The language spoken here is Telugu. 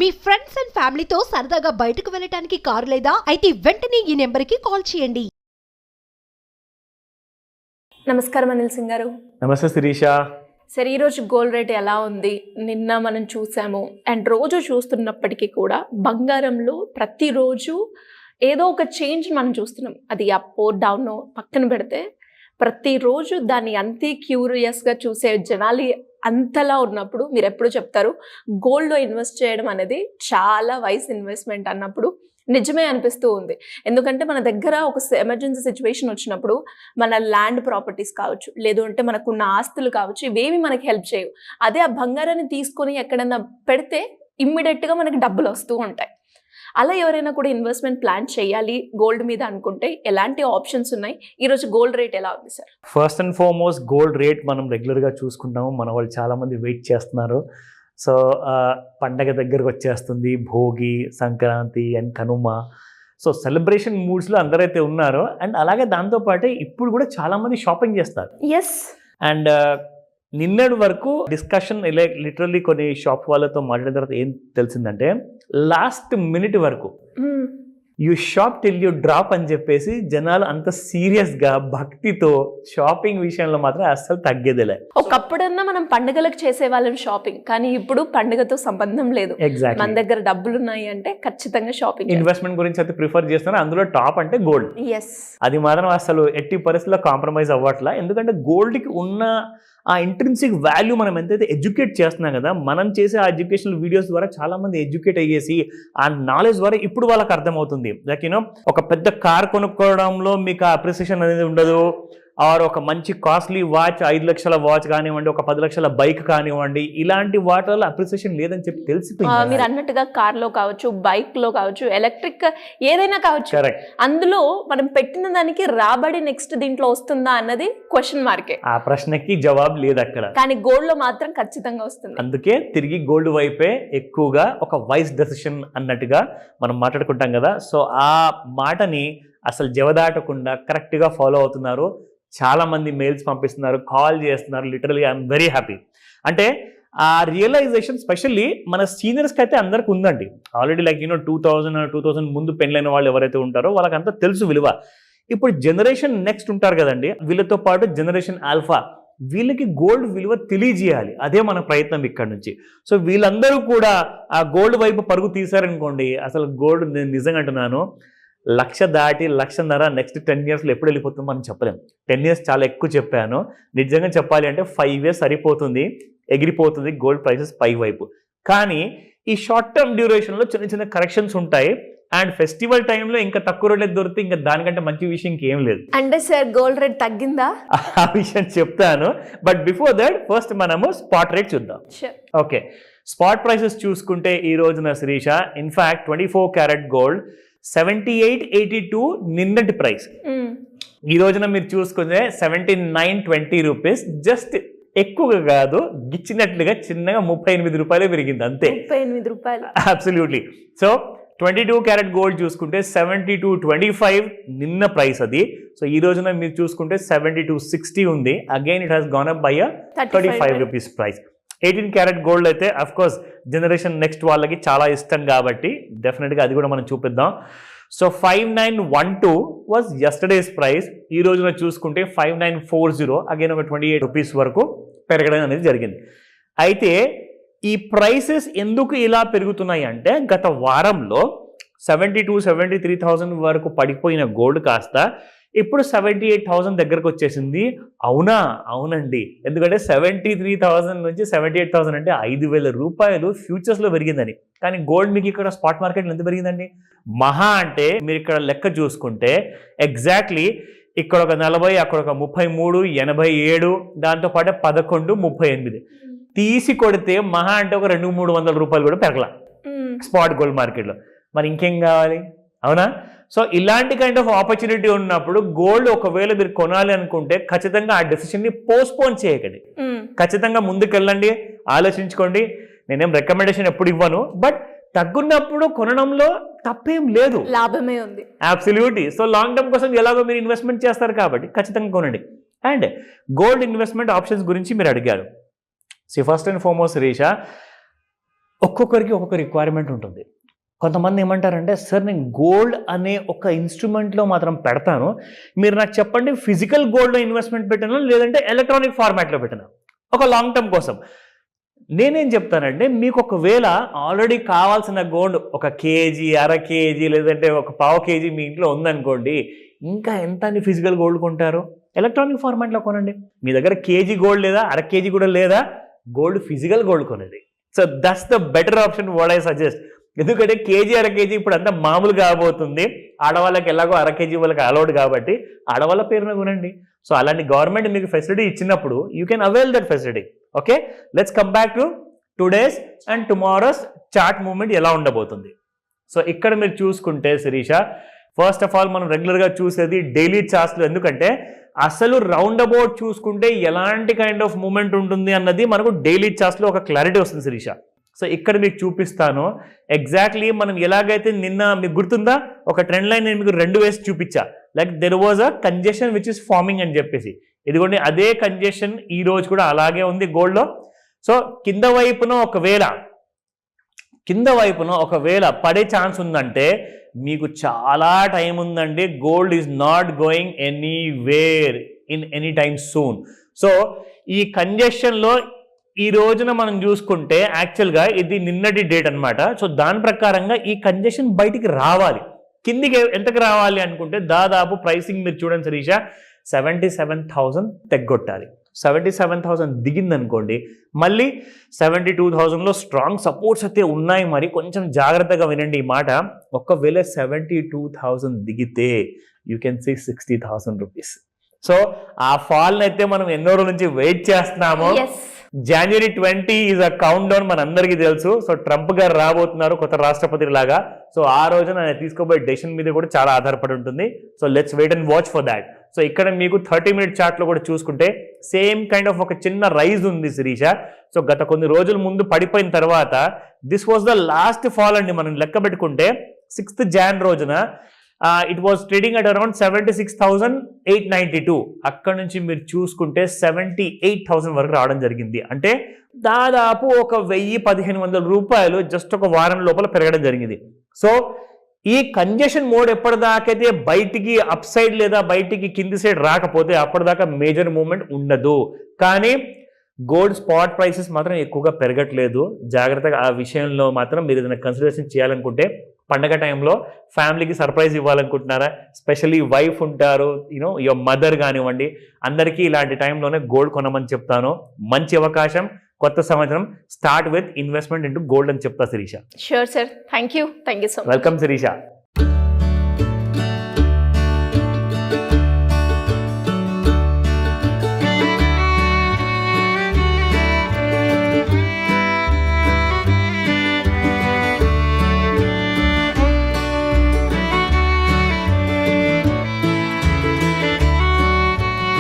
మీ ఫ్రెండ్స్ అండ్ ఫ్యామిలీతో సరదాగా బయటకు వెళ్ళటానికి కారు లేదా అయితే వెంటనే ఈ నెంబర్కి కాల్ చేయండి. నమస్కారం అనిల్ సింగ్ గారు. నమస్తే శిరీష. సరే, ఈరోజు గోల్డ్ రేట్ ఎలా ఉంది? నిన్న మనం చూసాము అండ్ రోజు చూస్తున్నప్పటికీ కూడా బంగారంలో ప్రతిరోజు ఏదో ఒక చేంజ్ మనం చూస్తున్నాం. అది అప్ డౌన్ పక్కన పెడితే ప్రతిరోజు దాన్ని అంతే క్యూరియస్గా చూసే జనాలు అంతలా ఉన్నప్పుడు మీరు ఎప్పుడు చెప్తారు గోల్డ్లో ఇన్వెస్ట్ చేయడం అనేది చాలా వైస్ ఇన్వెస్ట్మెంట్ అన్నప్పుడు నిజమే అనిపిస్తూ ఉంది. ఎందుకంటే మన దగ్గర ఒక ఎమర్జెన్సీ సిచ్యువేషన్ వచ్చినప్పుడు మన ల్యాండ్ ప్రాపర్టీస్ కావచ్చు, లేదు అంటే మనకున్న ఆస్తులు కావచ్చు, ఇవేమి మనకి హెల్ప్ చేయవు. అదే ఆ బంగారాన్ని తీసుకొని ఎక్కడన్నా పెడితే ఇమ్మీడియట్గా మనకి డబ్బులు వస్తూ ఉంటాయి. అలా ఎవరైనా కూడా ఇన్వెస్ట్మెంట్ ప్లాన్ చేయాలి గోల్డ్ మీద అనుకుంటే ఎలాంటి ఆప్షన్స్ ఉన్నాయి? ఈరోజు గోల్డ్ రేట్ ఎలా ఉంది sir? First and foremost gold rate మనం రెగ్యులర్గా చూసుకుంటాము. మన వాళ్ళు చాలామంది వెయిట్ చేస్తున్నారు. సో పండగ దగ్గరకు వచ్చేస్తుంది, Bhogi, Sankranti and Kanuma. So celebration మూడ్స్లో అందరైతే ఉన్నారో అండ్ అలాగే దాంతోపాటు ఇప్పుడు కూడా చాలామంది షాపింగ్ చేస్తారు. ఎస్. అండ్ నిన్నటి వరకు డిస్కషన్ లిటరల్లీ కొన్ని షాప్ వాళ్ళతో మాట్లాడిన తర్వాత ఏం తెలిసిందంటే లాస్ట్ మినిట్ వరకు you shop till you drop అని చెప్పేసి జనాలు అంత సీరియస్గా భక్తితో షాపింగ్ విషయంలో మాత్రం అస్సలు తగ్గేదిలే. ఒకప్పుడన్నా మనం పండుగలకు చేసేవాళ్ళం షాపింగ్, కానీ ఇప్పుడు పండుగతో సంబంధం లేదు. ఎగ్జాక్ట్లీ. మన దగ్గర డబ్బులు ఉన్నాయి అంటే ఖచ్చితంగా షాపింగ్. ఇన్వెస్ట్మెంట్ గురించి అయితే ప్రిఫర్ చేస్తాను. అందులో టాప్ అంటే గోల్డ్. ఎస్. అది మాత్రం అసలు ఎట్టి పరిస్థితుల్లో కాంప్రమైజ్ అవ్వట్లా. ఎందుకంటే గోల్డ్కి ఉన్న ఆ ఇంట్రిన్సిక్ వాల్యూ మనం ఎంతైతే ఎడ్యుకేట్ చేస్తున్నాం కదా, మనం చేసే ఆ ఎడ్యుకేషనల్ వీడియోస్ ద్వారా చాలా మంది ఎడ్యుకేట్ అయ్యేసి ఆ నాలెడ్జ్ ద్వారా ఇప్పుడు వాళ్ళకి అర్థమవుతుంది. లైక్ యూనో ఒక పెద్ద కార్ కొనుక్కోవడంలో మీకు ఆ అప్రిసియేషన్ అనేది ఉండదు. ఆర్ ఒక మంచి కాస్ట్లీ వాచ్, 5 లక్షల వాచ్ కానివ్వండి, ఒక 10 లక్షల బైక్ కానివ్వండి, ఇలాంటి వాటిలో అప్రిసియేషన్ లేదని చెప్పి తెలిసిపోయింది. మీరు అన్నట్టుగా కార్లో కావచ్చు, బైక్లో కావచ్చు, ఎలక్ట్రిక్ ఏదైనా కావచ్చు, అందులో మనం పెట్టిన దానికి రాబడి నెక్స్ట్ దీంట్లో వస్తుందా అన్నది క్వశ్చన్ మార్కే. ఆ ప్రశ్నకి జవాబు లేదు అక్కడ. కానీ గోల్డ్ లో మాత్రం ఖచ్చితంగా వస్తుంది. అందుకే తిరిగి గోల్డ్ వైపే ఎక్కువగా ఒక వైస్ డెసిషన్ అన్నట్టుగా మనం మాట్లాడుకుంటాం కదా. సో ఆ మాటని అసలు జవదాటకుండా కరెక్ట్గా ఫాలో అవుతున్నారు. చాలా మంది మెయిల్స్ పంపిస్తున్నారు, కాల్ చేస్తున్నారు. Literally I'm very happy. అంటే ఆ రియలైజేషన్ స్పెషల్లీ మన సీనియర్స్కి అయితే అందరికి ఉందండి. ఆల్రెడీ లైక్ 2000 ముందు పెళ్ళైన వాళ్ళు ఎవరైతే ఉంటారో వాళ్ళకంతా తెలుసు విలువ. ఇప్పుడు జనరేషన్ నెక్స్ట్ ఉంటారు కదండి, వీళ్ళతో పాటు జనరేషన్ ఆల్ఫా, వీళ్ళకి గోల్డ్ విలువ తెలియజేయాలి. అదే మన ప్రయత్నం ఇక్కడ నుంచి. సో వీళ్ళందరూ కూడా ఆ గోల్డ్ వైపు పరుగు తీశారనుకోండి, అసలు గోల్డ్ నేను నిజంగా అంటున్నాను 1,00,000 దాటి 1,50,000 నెక్స్ట్ 10 yearsలో ఎప్పుడు వెళ్ళిపోతుందో మనం చెప్పలేం. 10 years చాలా ఎక్కువ చెప్పాను. నిజంగా చెప్పాలి అంటే 5 years సరిపోతుంది, ఎగిరిపోతుంది గోల్డ్ ప్రైసెస్ పై వైపు. కానీ ఈ షార్ట్ టర్మ్ డ్యూరేషన్లో చిన్న చిన్న కరెక్షన్స్ ఉంటాయి. అండ్ ఫెస్టివల్ టైంలో ఇంకా తక్కువ రేట్లకు దొరికితే ఇంకా దానికంటే మంచి విషయం ఇంకేం లేదు. అంటే సార్ గోల్డ్ రేట్ తగ్గిందా ఆ విషయం చెప్తాను. బట్ బిఫోర్ దట్ ఫస్ట్ మనము స్పాట్ రేట్ చూద్దాం. ఓకే, స్పాట్ ప్రైసెస్ చూసుకుంటే ఈ రోజున శిరీష ఇన్ఫాక్ట్ 24 క్యారెట్ గోల్డ్ 78.82 నిన్నటి ప్రైస్. ఈ రోజున మీరు చూసుకుంటే 79.20 రూపీస్. జస్ట్ ఎక్కువగా కాదు, గిచ్చినట్లుగా చిన్నగా 38 రూపాయలు పెరిగింది అంతే. 38 రూపాయలు. అబ్సల్యూట్లీ. సో 22 క్యారెట్ గోల్డ్ చూసుకుంటే 72.25 నిన్న ప్రైస్ అది. సో ఈ రోజున మీరు చూసుకుంటే 72.60 ఉంది. Again it has gone up by 35 rupees price. 18 carat gold అయితే అఫ్ కోర్స్ జనరేషన్ నెక్స్ట్ వాళ్ళకి చాలా ఇష్టం కాబట్టి డెఫినెట్గా అది కూడా మనం చూపిద్దాం. So 5912 was yesterday's price. ఈ రోజున చూసుకుంటే 5940, అగైన్ ఒక 28 రూపీస్ వరకు పెరగడం అనేది జరిగింది. అయితే ఈ ప్రైసెస్ ఎందుకు ఇలా పెరుగుతున్నాయి అంటే గత వారంలో 72,000-73,000 వరకు పడిపోయిన గోల్డ్ కాస్త ఇప్పుడు 78,000 దగ్గరకు వచ్చేసింది. అవునా? అవునండి. ఎందుకంటే 73,000 నుంచి 78,000 అంటే 5,000 రూపాయలు ఫ్యూచర్స్లో పెరిగిందని. కానీ గోల్డ్ మీకు ఇక్కడ స్పాట్ మార్కెట్లో ఎంత పెరిగిందండి? మహా అంటే మీరు ఇక్కడ లెక్క చూసుకుంటే ఎగ్జాక్ట్లీ ఇక్కడ ఒక 40, అక్కడ ఒక 33, 87, దాంతోపాటు 11, 38 తీసి కొడితే మహా అంటే ఒక 200-300 రూపాయలు కూడా పెరగల స్పాట్ గోల్డ్ మార్కెట్లో. మరి ఇంకేం కావాలి? అవునా? సో ఇలాంటి కైండ్ ఆఫ్ ఆపర్చునిటీ ఉన్నప్పుడు గోల్డ్ ఒకవేళ మీరు కొనాలి అనుకుంటే ఖచ్చితంగా ఆ డెసిషన్ని పోస్ట్పోన్ చేయకండి. ఖచ్చితంగా ముందుకెళ్ళండి, ఆలోచించుకోండి. నేనేం రికమెండేషన్ ఎప్పుడు ఇవ్వను, బట్ తగ్గున్నప్పుడు కొనడంలో తప్పేం లేదు, లాభమే ఉంది. అబ్సల్యూట్లీ. సో లాంగ్ టర్మ్ కోసం ఎలాగో మీరు ఇన్వెస్ట్మెంట్ చేస్తారు కాబట్టి ఖచ్చితంగా కొనండి. అండ్ గోల్డ్ ఇన్వెస్ట్మెంట్ ఆప్షన్స్ గురించి మీరు అడిగారు. ఫస్ట్ అండ్ ఫార్మోస్ట్ శిరీష, ఒక్కొక్కరికి ఒక్కొక్క రిక్వైర్మెంట్ ఉంటుంది. కొంతమంది ఏమంటారంటే, సార్ నేను గోల్డ్ అనే ఒక ఇన్స్ట్రుమెంట్లో మాత్రం పెడతాను, మీరు నాకు చెప్పండి ఫిజికల్ గోల్డ్లో ఇన్వెస్ట్మెంట్ పెట్టాను లేదంటే ఎలక్ట్రానిక్ ఫార్మాట్లో పెట్టాను ఒక లాంగ్ టర్మ్ కోసం. నేనేం చెప్తానంటే, మీకు ఒకవేళ ఆల్రెడీ కావాల్సిన గోల్డ్ 1 కేజీ, అర కేజీ లేదంటే 1/4 కేజీ మీ ఇంట్లో ఉందనుకోండి, ఇంకా ఎంత అని ఫిజికల్ గోల్డ్ కొంటారు? ఎలక్ట్రానిక్ ఫార్మాట్లో కొనండి. మీ దగ్గర కేజీ గోల్డ్ లేదా, అర కేజీ కూడా లేదా, గోల్డ్ ఫిజికల్ గోల్డ్ కొనేది. So that's the better option what I suggest. ఎందుకంటే కేజీ, అర కేజీ ఇప్పుడు అంతా మామూలు కాబోతుంది. ఆడవాళ్ళకి ఎలాగో అర కేజీ వాళ్ళకి అలౌడ్ కాబట్టి ఆడవాళ్ళ పేరున కొనండి. సో అలాంటి గవర్నమెంట్ మీకు ఫెసిలిటీ ఇచ్చినప్పుడు you can avail that facility. Okay, let's come back to today's and tomorrow's chart movement ఎలా ఉండబోతుంది. సో ఇక్కడ మీరు చూసుకుంటే శిరీష, ఫస్ట్ ఆఫ్ ఆల్ మనం రెగ్యులర్గా చూసేది డైలీ చార్ట్స్లో. ఎందుకంటే అసలు రౌండ్ అబౌట్ చూసుకుంటే ఎలాంటి కైండ్ ఆఫ్ మూవ్మెంట్ ఉంటుంది అన్నది మనకు డైలీ చార్ట్స్లో ఒక క్లారిటీ వస్తుంది శిరీష. సో ఇక్కడ మీకు చూపిస్తాను ఎగ్జాక్ట్లీ మనం ఎలాగైతే నిన్న మీకు గుర్తుందా, ఒక ట్రెండ్ లైన్ నేను మీకు 2 వేసి చూపించా. Like there was a congestion which is farming అని చెప్పేసి. ఇదిగోండి అదే కంజెషన్ ఈ రోజు కూడా అలాగే ఉంది గోల్డ్లో. సో కింద వైపున ఒకవేళ పడే ఛాన్స్ ఉందంటే మీకు చాలా టైం ఉందండి. Gold is not going anywhere in any time soon. So ఈ కంజెషన్లో ఈ రోజున మనం చూసుకుంటే యాక్చువల్గా ఇది నిన్నటి డేట్ అనమాట. సో దాని ప్రకారంగా ఈ కంజెషన్ బయటికి రావాలి. కిందికి ఎంతకు రావాలి అనుకుంటే దాదాపు ప్రైసింగ్ మీరు చూడండి శిరీష, 77,000 తెగ్గొట్టాలి. 77,000 దిగిందనుకోండి, మళ్ళీ 72,000లో స్ట్రాంగ్ సపోర్ట్స్ అయితే ఉన్నాయి. మరి కొంచెం జాగ్రత్తగా వినండి ఈ మాట. ఒకవేళ 72,000 దిగితే you can see 60,000 rupees. So ఆ ఫాల్ని అయితే మనం ఎన్నో రోజుల నుంచి వెయిట్ చేస్తున్నాము. January 20 is a count down, మనందరికీ తెలుసు. సో ట్రంప్ గారు రాబోతున్నారు కొత్త రాష్ట్రపతి లాగా. సో ఆ రోజున ఆయన తీసుకోబోయే డెసిషన్ మీద కూడా చాలా ఆధారపడి ఉంటుంది. So let's wait and watch for that. So ఇక్కడ మీకు 30-minute చార్ట్లో కూడా చూసుకుంటే సేమ్ కైండ్ ఆఫ్ ఒక చిన్న రైజ్ ఉంది శిరీష. సో గత కొన్ని రోజుల ముందు పడిపోయిన తర్వాత this was the last fall అండి. మనం లెక్క పెట్టుకుంటే 6th Jan రోజున it was trading at around 76,892. అక్కడ నుంచి మీరు చూసుకుంటే 78,000 వరకు రావడం జరిగింది. అంటే దాదాపు ఒక 1,000-1,500 రూపాయలు జస్ట్ ఒక వారం లోపల పెరగడం జరిగింది. సో ఈ కంజెషన్ మోడ్ ఎప్పటిదాకైతే బయటికి అప్ సైడ్ లేదా బయటికి కింది సైడ్ రాకపోతే అప్పటిదాకా మేజర్ మూవ్మెంట్ ఉండదు. కానీ గోల్డ్ స్పాట్ ప్రైసెస్ మాత్రం ఎక్కువగా పెరగట్లేదు. జాగ్రత్తగా ఆ విషయంలో మాత్రం మీరు ఏదైనా కన్సిడరేషన్ చేయాలనుకుంటే, పండగ టైంలో ఫ్యామిలీకి సర్ప్రైజ్ ఇవ్వాలనుకుంటున్నారా, స్పెషల్లీ వైఫ్ ఉంటారు, యువర్ మదర్ కానివ్వండి, అందరికీ ఇలాంటి టైంలోనే గోల్డ్ కొనమని చెప్తాను. మంచి అవకాశం. కొత్త సంవత్సరం start with investment into gold అని చెప్తా Shirisha. Sure sir, thank you so much. Welcome Sirisha.